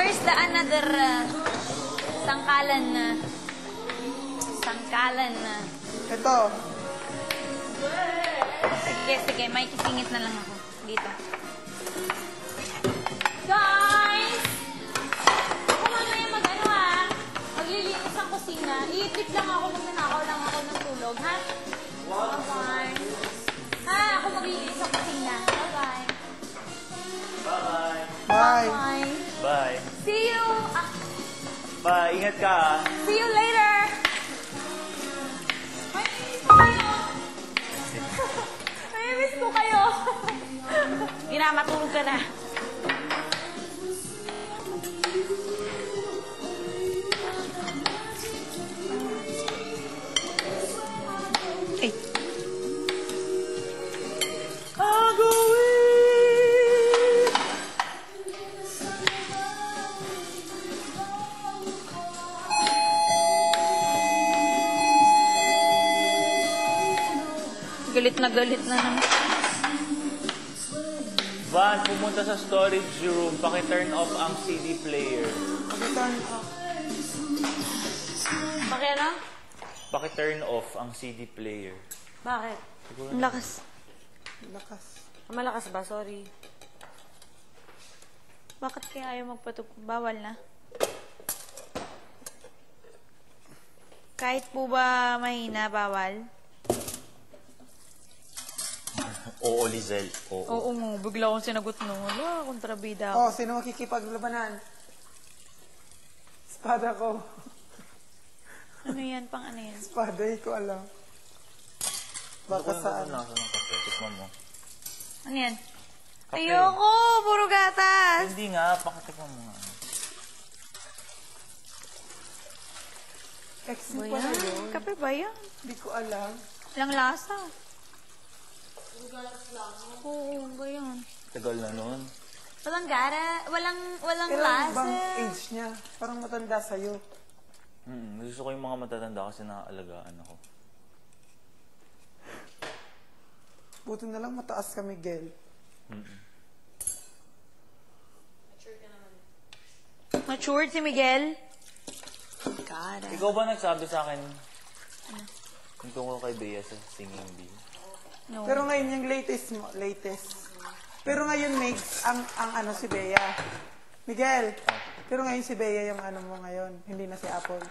Here's the another sangkalan na. Sangkalan na. Ito. Sige, sige. May kisingit na lang ako. Dito. Guys! Ako mamaya mag-ano maglilinis ang kusina. I-trip lang ako, magnanakaw lang ako ng tulog, ha? Bye-bye. Ha? Ako maglilinis ang kusina. Bye-bye. Bye. Bye. Bye. Bye. See you! Bye. Ingat ka, ah. See you later! May miss ko kayo! May miss ko kayo! Gina, matulog ka na. Ay. Galit na naman. Van, pumunta sa storage room. Paki-turn off ang CD player. Pag-turn off. Bakit ano? Paki-turn off ang CD player. Bakit? Ang lakas. Lakas. Malakas ba? Sorry. Bakit kaya ayaw magpatugtog? Bawal na. Kahit po ba mahina, bawal? Oo, Lizelle. Oo. Oo nga, bigla akong sinagot no. Wala, kontrabida ako. Oh, sino makikipaglabanan? Espada ko. Ano yan? Pang ano yan? Espada, ko alam. Baka saan. Nasa ng kape. Tikman mo. Ano yan? Kape. Ayoko! Puro gatas! Hindi nga. Pakitikman mo nga. Exit Ba pa na yan? yun. Kape ba yan? Hindi ko alam. Walang lasa. Oo, ba yan? Tagal na nun. Walang gara, walang Kailan lasa. bang age niya? Parang matanda sa'yo. Gusto ko yung mga matatanda kasi nakaalagaan ako. Buti na lang mataas ka, Miguel. Matured si Miguel? God. Ikaw ba nagsabi sa akin yung tungkol kay Bea sa singing bee? No. Pero ngayon yung latest. Pero ngayon, Migs, ang ano si Bea. Miguel, pero ngayon si Bea yung ano mo ngayon, hindi na si Apple.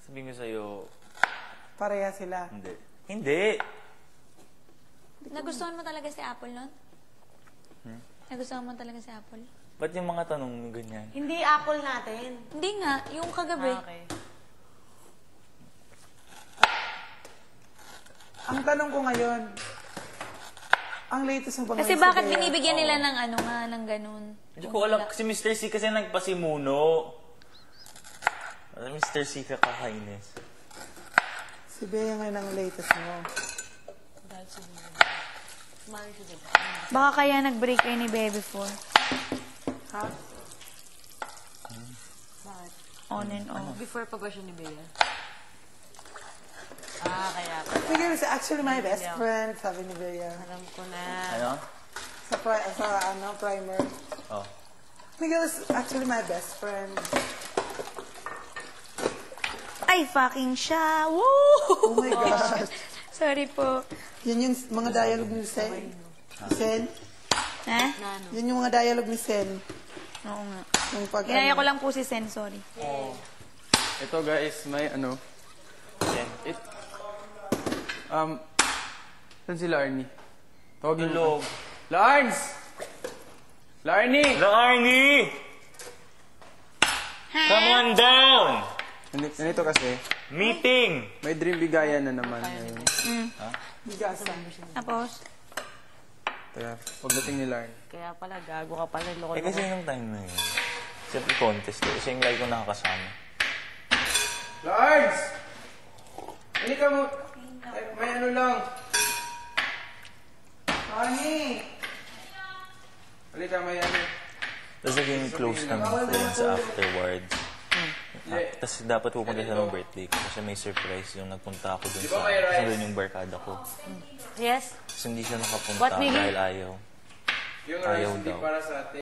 Sabihin ko sa'yo, Pareha sila. hindi. Hindi! Nagustuhan mo talaga si Apple nun? Nagustuhan mo talaga si Apple? Ba't yung mga tanong ganyan? Hindi Apple natin. Hindi nga, yung kagabi. Okay. Ang tanong ko ngayon, ang latest mo ba Kasi ngayon bakit si Bea? binibigyan nila ng ano nga, ng ganun? Hindi ko alam. Si Mr. C kasi nagpasimuno. Mr. C kakakainis. Si Bea ngayon ang latest mo. Dahil siguro. Smile siya, diba? Baka kaya nag-break kayo ni Bea before. Ha? Bakit? On and off. Before pa ba siya ni Bea? Kaya pa. Miguel is actually my best friend, sabi ni Bea. Alam ko na. Ano? Sa primer. Oh. Miguel is actually my best friend. Ay, fucking siya! Woo! Oh my God. Sorry po. Yan yung mga dialogue ni Sen. Sen? Ha? Nano. Yan yung mga dialogue ni Sen. Oo nga. Yung pag Ginaya ko lang po si Sen, sorry. Ito guys, may ano. Saan si Larnie? Tawagin mo. Tulog. Larns! Larnie! Arnie! Come on down! Ganito kasi, Meeting! may dream bigayan na naman ngayon. bigasan. Tapos, Kaya, pagdating ni Larnie. Kaya pala, gago ka pala. Loko Kasi nung time na yun, siyempre contest eh. Siya yung lagi ko nakakasama. Larns! Halika mo. May ano lang. Honey! Halika, may ano. Tapos naging close kami friends afterwards. Tapos dapat pupunta siya ng birthday ko kasi may surprise yung nagpunta ako dun sa kasi dun yung barkada ko. Yes? Tapos hindi siya nakapunta What, Miggy? dahil ayaw. Yung Ayaw rice hindi daw. para sa atin.